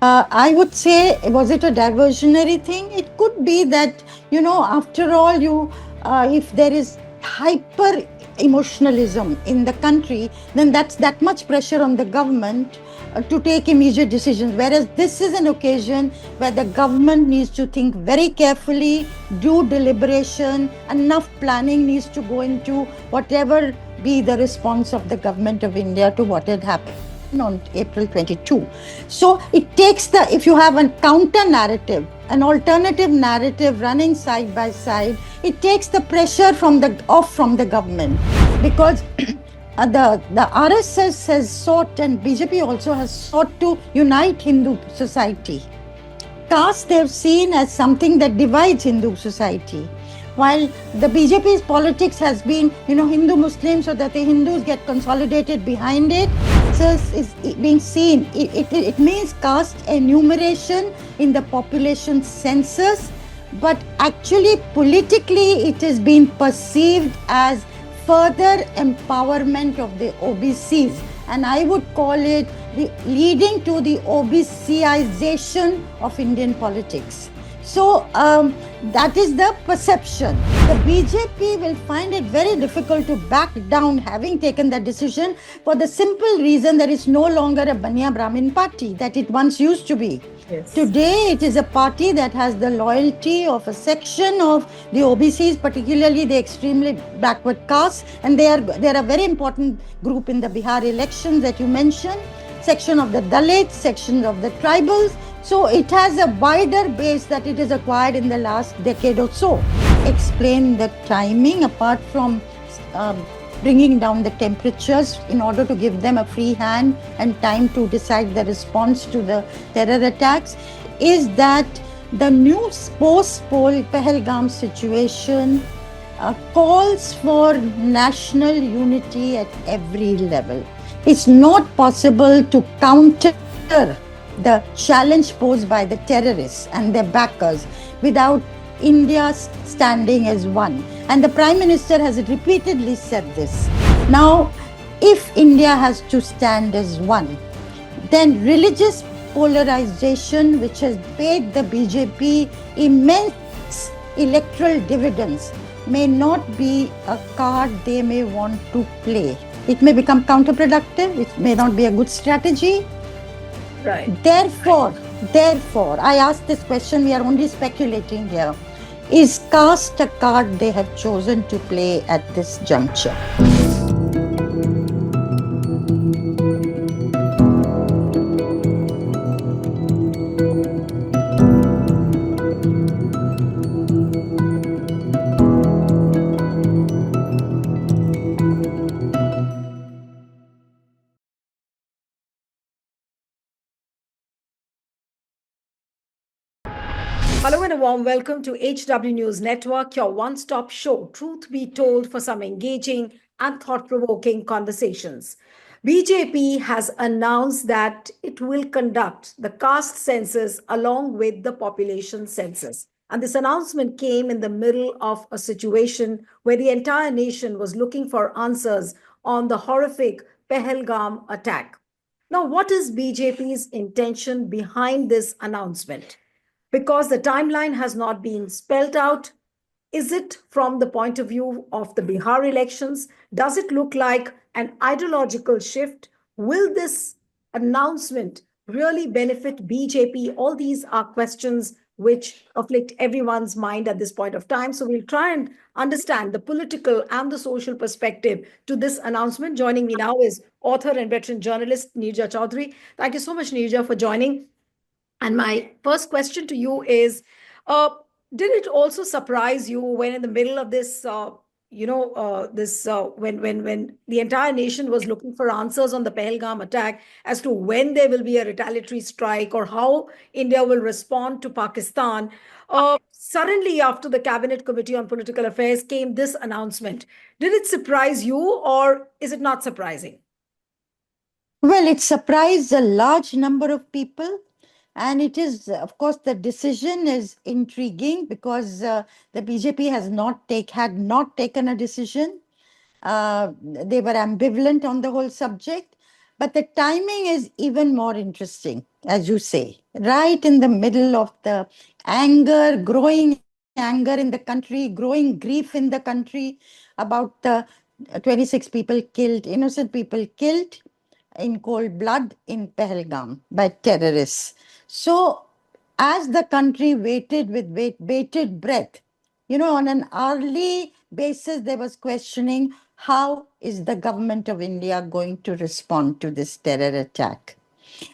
I would say, was it a diversionary thing? It could be that, after all, if there is hyper emotionalism in the country, then that's that much pressure on the government to take immediate decisions. Whereas this is an occasion where the government needs to think very carefully, do deliberation, enough planning needs to go into whatever be the response of the government of India to what had happened on April 22. So it takes if you have a counter narrative, an alternative narrative running side by side, it takes the pressure from the government because the RSS has sought and BJP also has sought to unite Hindu society. Caste they've seen as something that divides Hindu society. While the BJP's politics has been, Hindu Muslims, so that the Hindus get consolidated behind it, so is being seen. It means caste enumeration in the population census, but actually politically it is being perceived as further empowerment of the OBCs, and I would call it leading to the OBCization of Indian politics. So that is the perception. The BJP will find it very difficult to back down having taken that decision for the simple reason that it's no longer a Banya Brahmin party that it once used to be. Yes. Today, it is a party that has the loyalty of a section of the OBCs, particularly the extremely backward castes, and they are a very important group in the Bihar elections that you mentioned. Section of the Dalits, section of the tribals. So it has a wider base that it has acquired in the last decade or so. Explain the timing apart from bringing down the temperatures in order to give them a free hand and time to decide the response to the terror attacks, is that the new post-poll Pahalgam situation calls for national unity at every level. It's not possible to counter the challenge posed by the terrorists and their backers without India standing as one. And the Prime Minister has repeatedly said this. Now, if India has to stand as one, then religious polarization, which has paid the BJP immense electoral dividends, may not be a card they may want to play. It may become counterproductive. It may not be a good strategy. Right. Therefore, I ask this question, we are only speculating here. Is caste a card they have chosen to play at this juncture? Hello and a warm welcome to HW News Network, your one-stop show, truth be told, for some engaging and thought-provoking conversations. BJP has announced that it will conduct the caste census along with the population census. And this announcement came in the middle of a situation where the entire nation was looking for answers on the horrific Pahalgam attack. Now, what is BJP's intention behind this announcement? Because the timeline has not been spelled out. Is it from the point of view of the Bihar elections? Does it look like an ideological shift? Will this announcement really benefit BJP? All these are questions which afflict everyone's mind at this point of time. So we'll try and understand the political and the social perspective to this announcement. Joining me now is author and veteran journalist Neerja Chaudhary. Thank you so much, Neerja, for joining. And my first question to you is, did it also surprise you when in the middle of this, when the entire nation was looking for answers on the Pahalgam attack as to when there will be a retaliatory strike or how India will respond to Pakistan? Suddenly, after the Cabinet Committee on Political Affairs came this announcement, did it surprise you or is it not surprising? Well, it surprised a large number of people. And it is, of course, the decision is intriguing because the BJP had not taken a decision. They were ambivalent on the whole subject. But the timing is even more interesting. as you say, right in the middle of the anger, growing anger in the country, growing grief in the country about the 26 people killed, innocent people killed in cold blood in Pahalgam by terrorists. So, as the country waited with bated breath, on an hourly basis, there was questioning how is the government of India going to respond to this terror attack.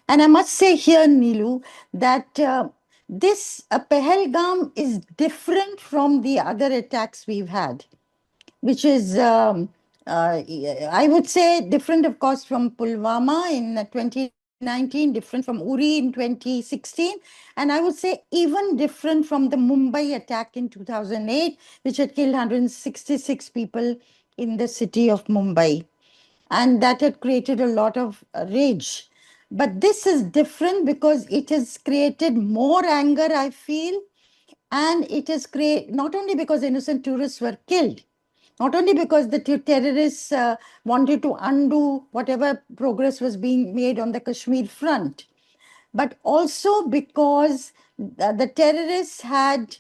And I must say here, Nilu, that this Pahalgam is different from the other attacks we've had, which is, I would say, different, of course, from Pulwama in 2019, different from Uri in 2016, and I would say even different from the Mumbai attack in 2008, which had killed 166 people in the city of Mumbai. And that had created a lot of rage. But this is different because it has created more anger, I feel, and it has created not only because innocent tourists were killed, not only because the terrorists wanted to undo whatever progress was being made on the Kashmir front, but also because the terrorists had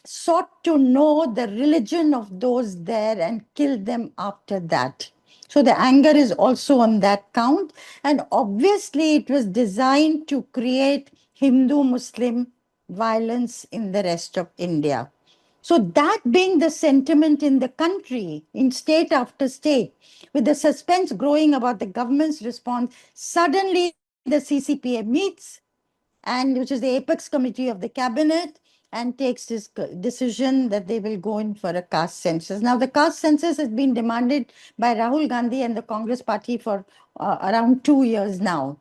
sought to know the religion of those there and killed them after that. So the anger is also on that count. And obviously, it was designed to create Hindu Muslim violence in the rest of India. So, that being the sentiment in the country, in state after state, with the suspense growing about the government's response, suddenly the CCPA meets, and which is the apex committee of the cabinet, and takes this decision that they will go in for a caste census. Now, the caste census has been demanded by Rahul Gandhi and the Congress party for around 2 years now.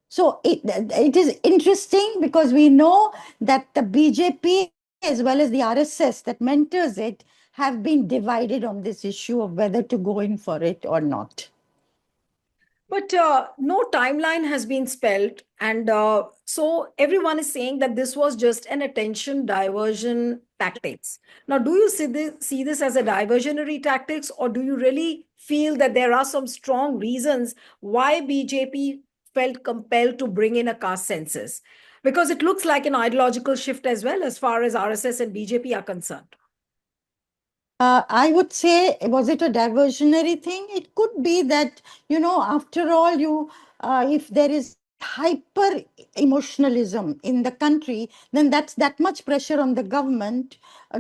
So it is interesting because we know that the BJP as well as the RSS that mentors it have been divided on this issue of whether to go in for it or not. But no timeline has been spelled. And so everyone is saying that this was just an attention diversion tactics. Now, do you see this as a diversionary tactics, or do you really feel that there are some strong reasons why BJP felt compelled to bring in a caste census? Because it looks like an ideological shift as well, as far as RSS and BJP are concerned. I would say, was it a diversionary thing? It could be that, after all, if there is hyper emotionalism in the country, then that's that much pressure on the government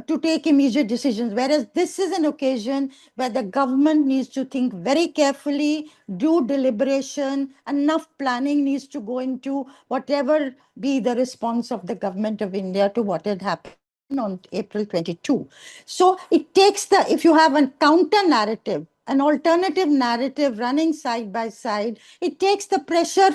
to take immediate decisions. Whereas this is an occasion where the government needs to think very carefully, do deliberation, enough planning needs to go into whatever be the response of the government of India to what had happened on April 22. So it takes if you have a counter narrative, an alternative narrative running side by side, it takes the pressure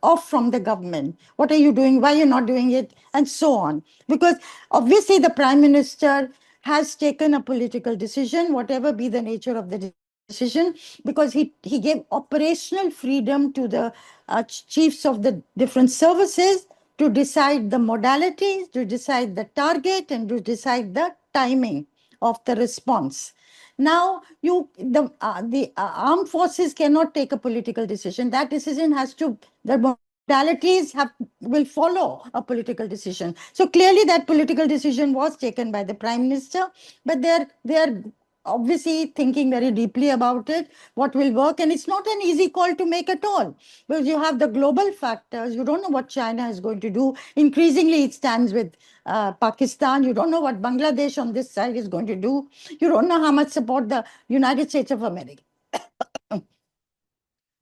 off from the government. What are you doing? Why are you not doing it? And so on. Because obviously the Prime Minister has taken a political decision, whatever be the nature of the decision, because he gave operational freedom to the chiefs of the different services to decide the modalities, to decide the target, and to decide the timing of the response. Now, the armed forces cannot take a political decision. That decision has to, the modalities will follow a political decision. So clearly, that political decision was taken by the Prime Minister, but they are obviously thinking very deeply about it, what will work. And it's not an easy call to make at all, because you have the global factors. You don't know what China is going to do. Increasingly, it stands with Pakistan. You don't know what Bangladesh on this side is going to do. You don't know how much support the United States of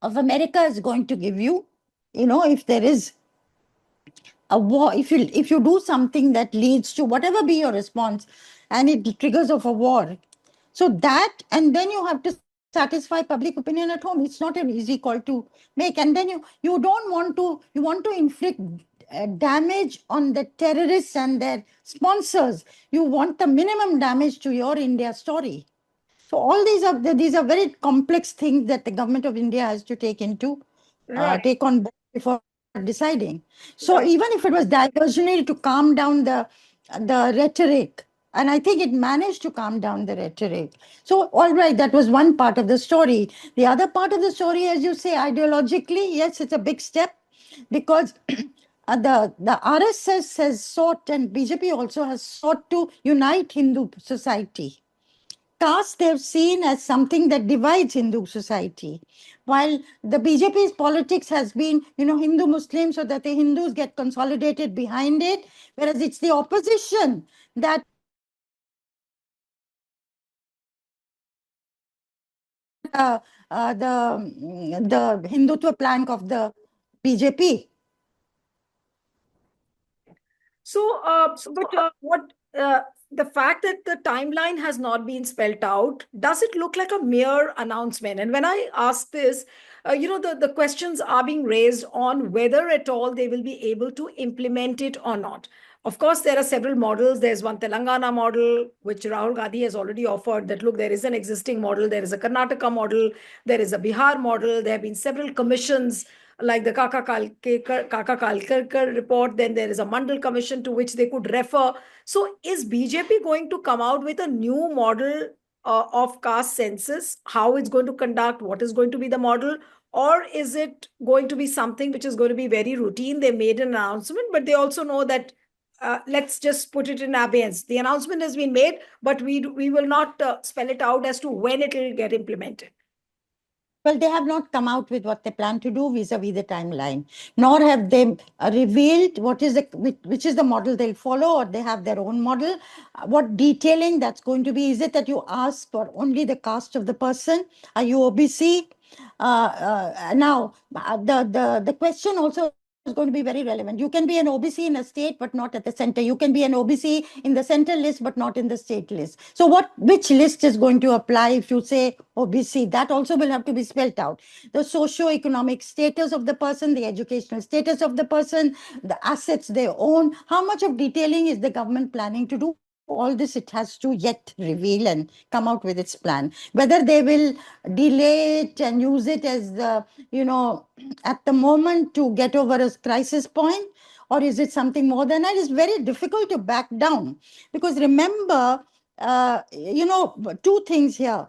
America is going to give you. If there is a war, if you do something that leads to whatever be your response, and it triggers of a war, so that, and then you have to satisfy public opinion at home. It's not an easy call to make. And then you don't you want to inflict damage on the terrorists and their sponsors. You want the minimum damage to your India story. So all these are very complex things that the government of India has to Right, take on board before deciding. So even right. if it was diversionary to calm down the rhetoric, and I think it managed to calm down the rhetoric. So all right, that was one part of the story. The other part of the story, as you say, ideologically, yes, it's a big step because the RSS has sought, and BJP also has sought to unite Hindu society. Caste they've seen as something that divides Hindu society, while the BJP's politics has been, Hindu Muslim, so that the Hindus get consolidated behind it, whereas it's the opposition that the Hindutva plank of the BJP. So, what the fact that the timeline has not been spelled out, does it look like a mere announcement? And when I ask this, the questions are being raised on whether at all they will be able to implement it or not. Of course, there are several models. There's one Telangana model, which Rahul Gandhi has already offered that, look, there is an existing model. There is a Karnataka model. There is a Bihar model. There have been several commissions like the Kaka Kalkar report. Then there is a Mandal commission to which they could refer. So is BJP going to come out with a new model of caste census? How it's going to conduct? What is going to be the model? Or is it going to be something which is going to be very routine? They made an announcement, but they also know that let's just put it in abeyance. The announcement has been made, but we will not spell it out as to when it will get implemented. Well, they have not come out with what they plan to do vis-a-vis the timeline, nor have they revealed which is the model they'll follow, or they have their own model. What detailing that's going to be? Is it that you ask for only the caste of the person? Are you OBC? Now, the question also is going to be very relevant. You can be an OBC in a state, but not at the center. You can be an OBC in the center list, but not in the state list. So which list is going to apply if you say OBC? That also will have to be spelled out. The socio-economic status of the person, the educational status of the person, the assets they own. How much of detailing is the government planning to do? All this it has to yet reveal and come out with its plan. Whether they will delay it and use it as at the moment to get over a crisis point, or is it something more than that? It's very difficult to back down, because remember, two things here.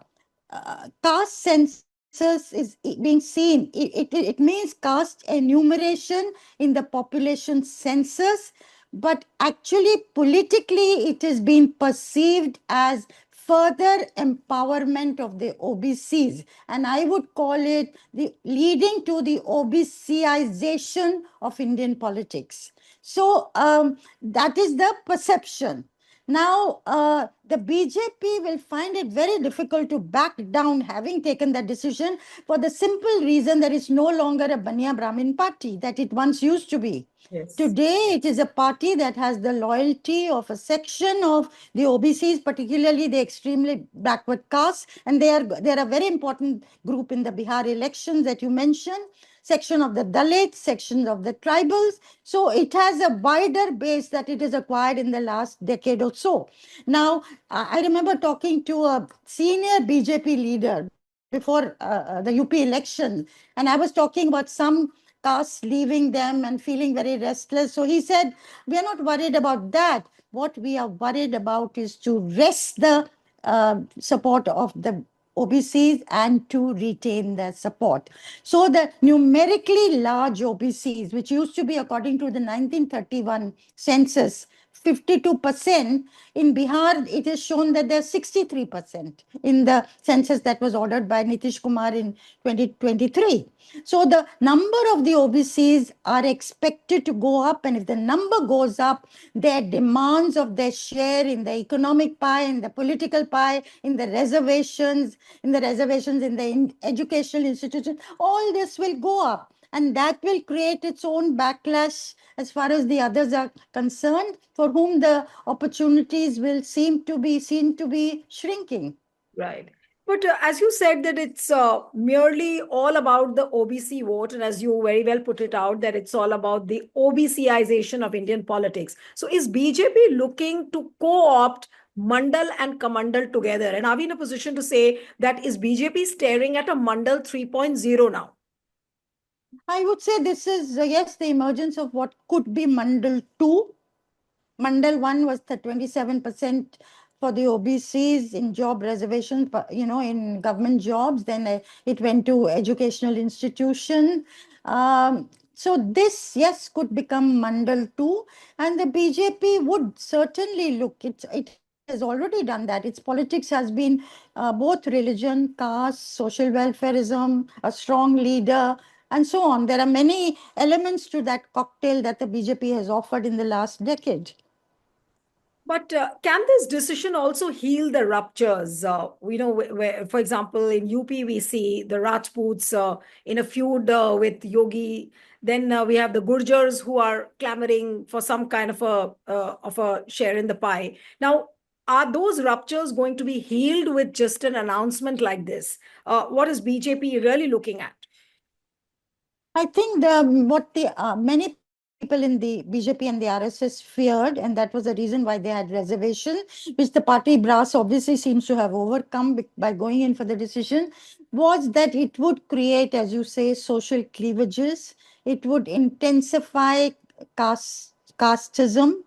Caste census is being seen. It means caste enumeration in the population census, but actually politically it is being perceived as further empowerment of the OBCs, and I would call it the leading to the OBCization of Indian politics. So that is the perception. Now, the BJP will find it very difficult to back down, having taken that decision, for the simple reason that it's no longer a Banya Brahmin party that it once used to be. Yes. Today, it is a party that has the loyalty of a section of the OBCs, particularly the extremely backward castes, and they're a very important group in the Bihar elections that you mentioned. Section of the Dalits, sections of the tribals. So it has a wider base that it has acquired in the last decade or so. Now, I remember talking to a senior BJP leader before the UP election, and I was talking about some castes leaving them and feeling very restless. So he said, we are not worried about that. What we are worried about is to wrest the support of the OBCs and to retain their support. So the numerically large OBCs, which used to be, according to the 1931 census, 52%, in Bihar, it is shown that they're 63% in the census that was ordered by Nitish Kumar in 2023. So the number of the OBCs are expected to go up, and if the number goes up, their demands of their share in the economic pie, in the political pie, in the reservations, in the educational institutions, all this will go up. And that will create its own backlash as far as the others are concerned, for whom the opportunities will seem to be shrinking. Right. But as you said that it's merely all about the OBC vote, and as you very well put it out, that it's all about the OBCization of Indian politics. So is BJP looking to co-opt Mandal and Kamandal together? And are we in a position to say that is BJP staring at a Mandal 3.0 now? I would say this is, yes, the emergence of what could be Mandal 2. Mandal 1 was the 27% for the OBCs in job reservations, in government jobs. Then it went to educational institution. So this, yes, could become Mandal too, and the BJP would certainly look. It has already done that. Its politics has been both religion, caste, social welfareism, a strong leader, and so on. There are many elements to that cocktail that the BJP has offered in the last decade. But can this decision also heal the ruptures? Where, for example, in UP, we see the Rajputs in a feud with Yogi. Then we have the Gurjars who are clamoring for some kind of a share in the pie. Now, are those ruptures going to be healed with just an announcement like this? What is BJP really looking at? I think what the many people in the BJP and the RSS feared, and that was the reason why they had reservation, which the party brass obviously seems to have overcome by going in for the decision, was that it would create, as you say, social cleavages. It would intensify casteism,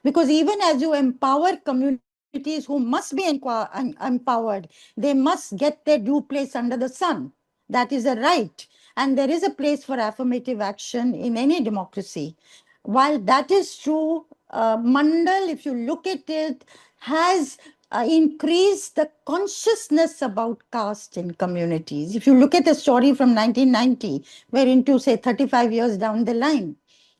because even as you empower communities who must be empowered, they must get their due place under the sun. That is a right. And there is a place for affirmative action in any democracy. While that is true, Mandal, if you look at it, has increased the consciousness about caste in communities. If you look at the story from 1990, we're into, say, 35 years down the line,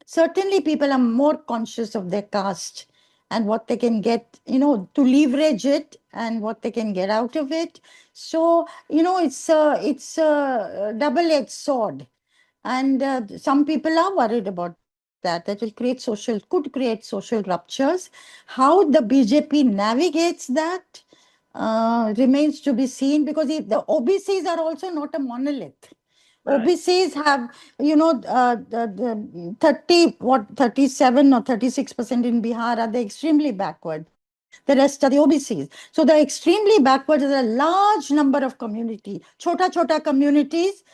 certainly people are more conscious of their caste and what they can get, to leverage it and what they can get out of it. So, it's a double-edged sword. And some people are worried about that. That could create social ruptures. How the BJP navigates that remains to be seen, because the OBCs are also not a monolith. Right. OBCs have, the 37 or 36% in Bihar are the extremely backward. The rest are the OBCs. So the extremely backward is a large number of community, chota communities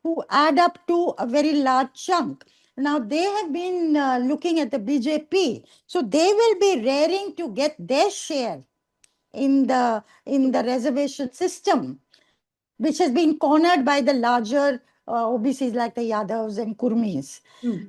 who add up to a very large chunk. Now they have been looking at the BJP, so they will be raring to get their share in the reservation system, which has been cornered by the larger OBCs like the Yadavs and Kurmis. Hmm.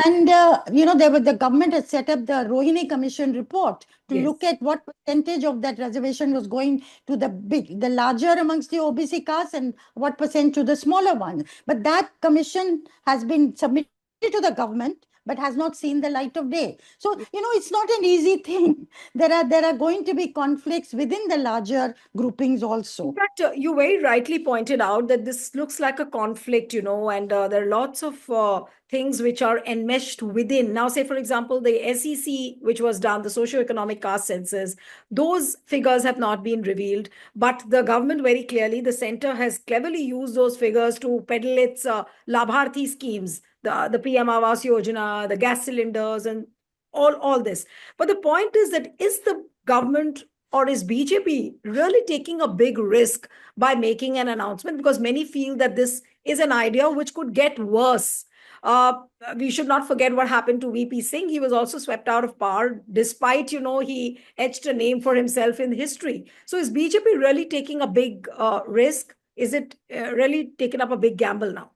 And the government has set up the Rohini Commission report to Yes. look at what percentage of that reservation was going to the larger amongst the OBC castes and what percent to the smaller ones. But that commission has been submitted to the government, but has not seen the light of day. So, it's not an easy thing. There are going to be conflicts within the larger groupings In also. fact, you very rightly pointed out that this looks like a conflict, and there are lots of things which are enmeshed within. Now, say, for example, the SEC, which was done, the socioeconomic caste census, those figures have not been revealed. But the government very clearly, the center has cleverly used those figures to peddle its Labharthi schemes, the PM Awas Yojana, the gas cylinders, and all this. But the point is that is the government or is BJP really taking a big risk by making an announcement? Because many feel that this is an idea which could get worse. Uh, we should not forget what happened to VP Singh. He was also swept out of power, despite, he etched a name for himself in history. So is BJP really taking a big risk? Is it really taking up a big gamble now?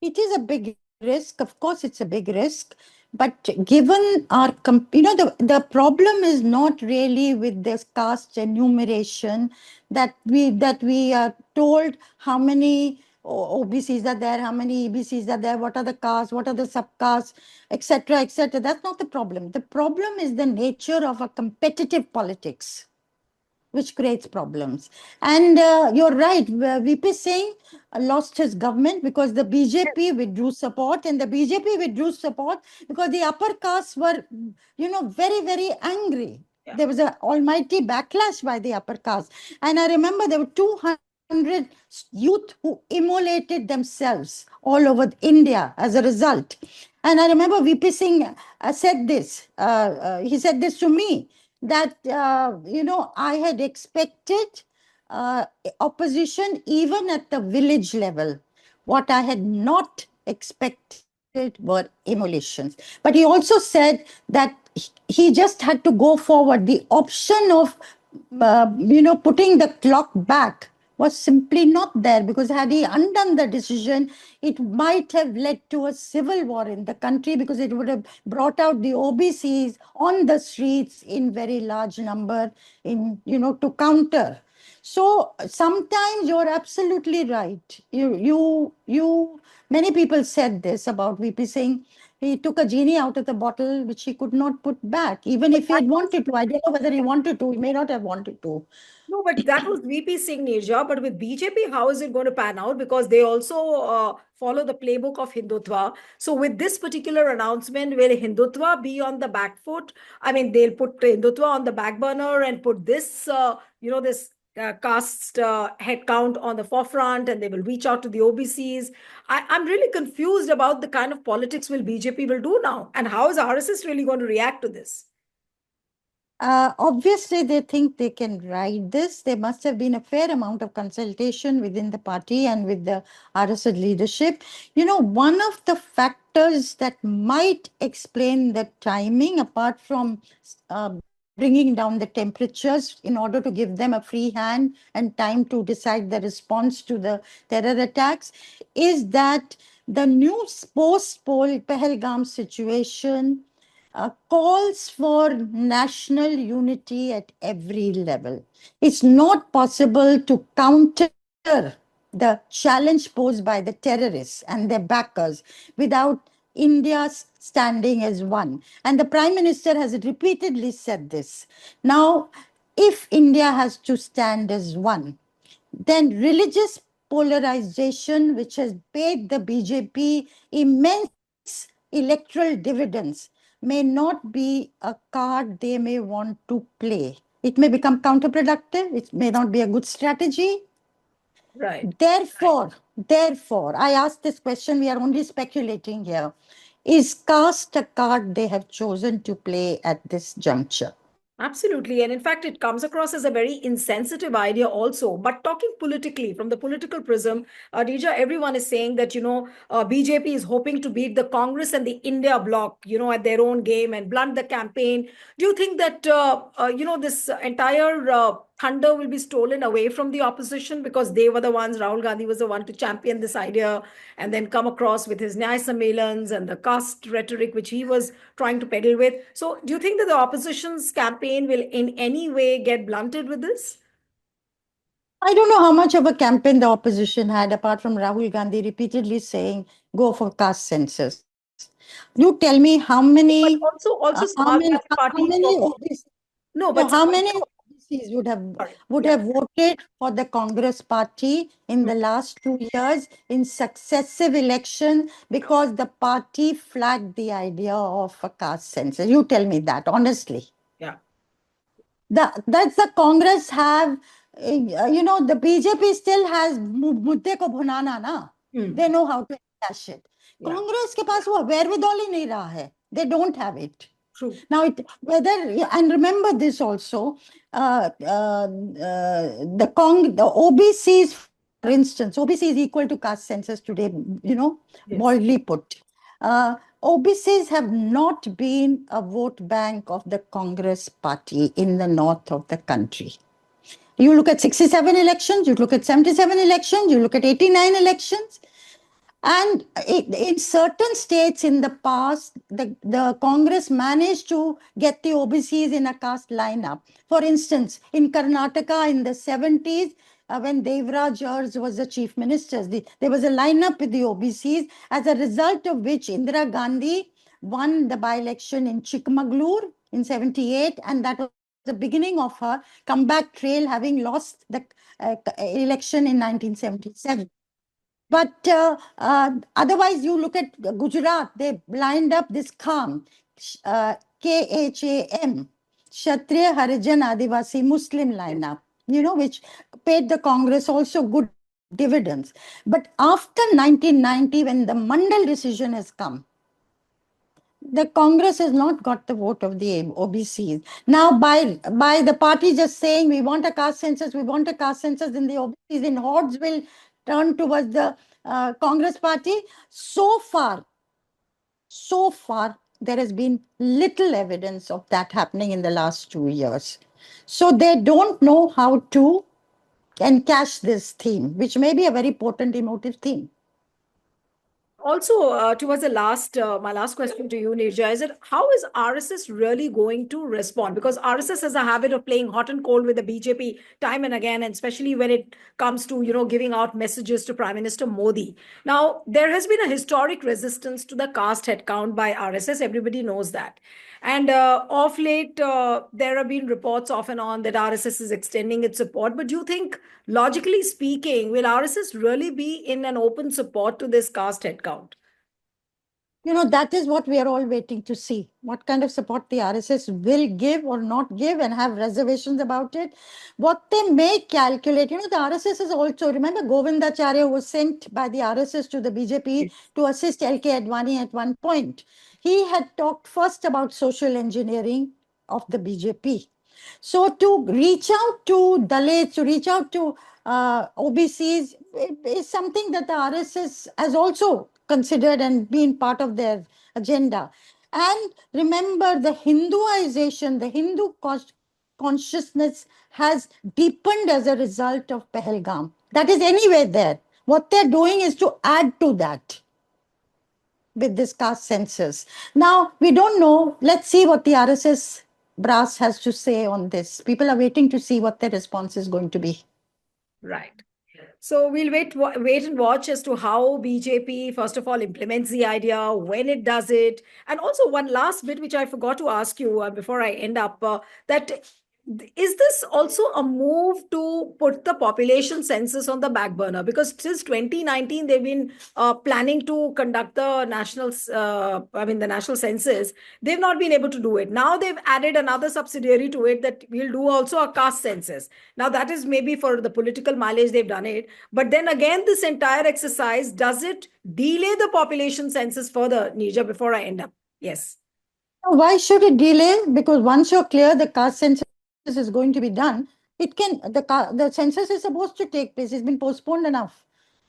It is a big risk. Of course, it's a big risk. But given the problem is not really with this caste enumeration that we are told how many OBCs are there, how many EBCs are there, what are the castes, what are the subcastes, etc., etc. That's not the problem. The problem is the nature of a competitive politics, which creates problems. And you're right, VP Singh lost his government because the BJP withdrew support, and the BJP withdrew support because the upper castes were, very, very angry. Yeah. There was an almighty backlash by the upper caste. And I remember there were 200 youth who immolated themselves all over India as a result. And I remember VP Singh said this. He said this to me, that I had expected opposition even at the village level. What I had not expected were emulations. But he also said that he just had to go forward. The option of putting the clock back was simply not there, because had he undone the decision, it might have led to a civil war in the country, because it would have brought out the OBCs on the streets in very large number, in, to counter. So sometimes you're absolutely right. Many people said this about VP Singh. He took a genie out of the bottle, which he could not put back, even if he That had was wanted to. I don't know whether he wanted to. He may not have wanted to. No, but that was VP Singh Nirja. But with BJP, how is it going to pan out? Because they also follow the playbook of Hindutva. So with this particular announcement, will Hindutva be on the back foot? I mean, they'll put Hindutva on the back burner and put this, this caste head count on the forefront, and they will reach out to the OBCs. I'm really confused about the kind of politics will BJP will do now, and how is RSS really going to react to this? Obviously, they think they can ride this. There must have been a fair amount of consultation within the party and with the RSS leadership. One of the factors that might explain the timing, apart from bringing down the temperatures in order to give them a free hand and time to decide the response to the terror attacks, is that the new post-poll Pahalgam situation calls for national unity at every level. It's not possible to counter the challenge posed by the terrorists and their backers without India standing as one. And the Prime Minister has repeatedly said this. Now, if India has to stand as one, then religious polarization, which has paid the BJP immense electoral dividends, may not be a card they may want to play. It may become counterproductive. It may not be a good strategy. Right. Therefore, I ask this question, we are only speculating here. Is caste a card they have chosen to play at this juncture? Absolutely. And in fact, it comes across as a very insensitive idea also. But talking politically, from the political prism, Rija, everyone is saying that, BJP is hoping to beat the Congress and the India bloc, at their own game and blunt the campaign. Do you think that, this entire thunder will be stolen away from the opposition because they were the ones, Rahul Gandhi was the one to champion this idea and then come across with his Nyaya Sammelans and the caste rhetoric which he was trying to peddle with. So do you think that the opposition's campaign will in any way get blunted with this? I don't know how much of a campaign the opposition had, apart from Rahul Gandhi repeatedly saying, go for caste census. You tell me But also Samajwadi how Party many talking. OBC, No, no, but how many also, OBCs would have sorry, would yeah. have voted for the Congress party in the last 2 years in successive elections because the party flagged the idea of a caste census? You tell me that honestly. Yeah. That's the Congress have, the BJP still has mudde ko bhunana na. They know how to cash it. Yeah. Congress के पास वो wherewithal ही नहीं रहा है. They don't have it. True. Now, and remember this also, the OBCs, for instance, OBC is equal to caste census today, Yes. boldly put. OBCs have not been a vote bank of the Congress party in the north of the country. You look at 67 elections, you look at 77 elections, you look at 89 elections. And in certain states in the past, the Congress managed to get the OBCs in a caste lineup. For instance, in Karnataka in the 70s, when Devraj Urs was the chief minister, there was a lineup with the OBCs, as a result of which Indira Gandhi won the by-election in Chikmagalur in 78, and that was the beginning of her comeback trail, having lost the election in 1977. But otherwise, you look at Gujarat, they lined up this KHAM, KHAM, Kshatriya Harijan Adivasi Muslim lineup, which paid the Congress also good dividends. But after 1990, when the Mandal decision has come, the Congress has not got the vote of the OBCs. Now, by the party just saying we want a caste census, we want a caste census, then the OBCs in hordes will turn towards the Congress party. So far, there has been little evidence of that happening in the last 2 years. So they don't know how to encash this theme, which may be a very potent emotive theme. Also, towards the last, my last question to you, Nirja, is that how is RSS really going to respond? Because RSS has a habit of playing hot and cold with the BJP time and again, and especially when it comes to, giving out messages to Prime Minister Modi. Now, there has been a historic resistance to the caste headcount by RSS. Everybody knows that. And of late, there have been reports off and on that RSS is extending its support. But do you think, logically speaking, will RSS really be in an open support to this caste headcount? That is what we are all waiting to see. What kind of support the RSS will give or not give, and have reservations about it. What they may calculate, the RSS is also, remember Govindacharya was sent by the RSS to the BJP to assist LK Advani at one point. He had talked first about social engineering of the BJP. So to reach out to Dalits, to reach out to OBCs is something that the RSS has also considered and been part of their agenda. And remember, the Hinduization, the Hindu consciousness has deepened as a result of Pahalgam. That is anyway there. What they're doing is to add to that with this caste census. Now, we don't know. Let's see what the RSS brass has to say on this. People are waiting to see what their response is going to be. Right. So we'll wait and watch as to how BJP, first of all, implements the idea, when it does it. And also one last bit, which I forgot to ask you before I end up, that is this also a move to put the population census on the back burner? Because since 2019, they've been planning to conduct the national census. They've not been able to do it. Now they've added another subsidiary to it that we'll do also a caste census. Now that is maybe for the political mileage they've done it. But then again, this entire exercise, does it delay the population census further, Nirja, before I end up? Yes. Why should it delay? Because once you're clear the caste census is going to be done, the census is supposed to take place. It's been postponed enough.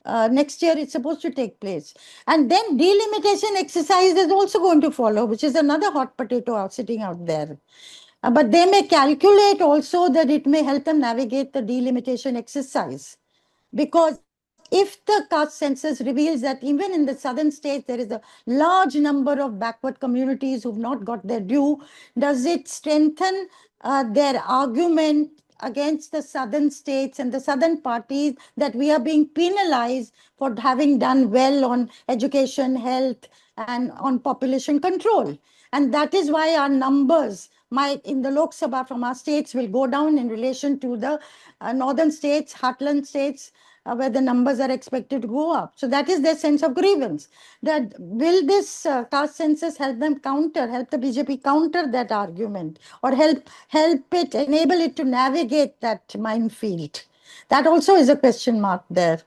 Next year it's supposed to take place. And then delimitation exercise is also going to follow, which is another hot potato sitting out there. But they may calculate also that it may help them navigate the delimitation exercise. Because if the caste census reveals that even in the southern states there is a large number of backward communities who've not got their due, does it strengthen their argument against the southern states and the southern parties that we are being penalized for having done well on education, health, and on population control? And that is why our numbers in the Lok Sabha from our states will go down in relation to the northern states, heartland states, where the numbers are expected to go up. So that is their sense of grievance. That will this caste census help the BJP counter that argument, or help it, enable it to navigate that minefield? That also is a question mark there.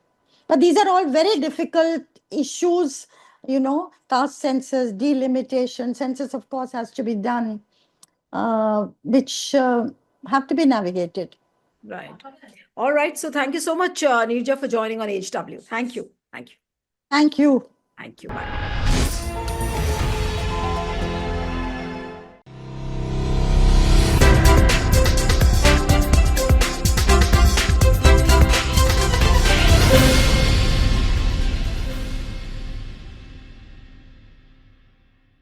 But these are all very difficult issues, caste census, delimitation. Census, of course, has to be done, which have to be navigated. Right. All right. So thank you so much, Nirja, for joining on HW. Thank you. Thank you. Thank you. Thank you. Bye.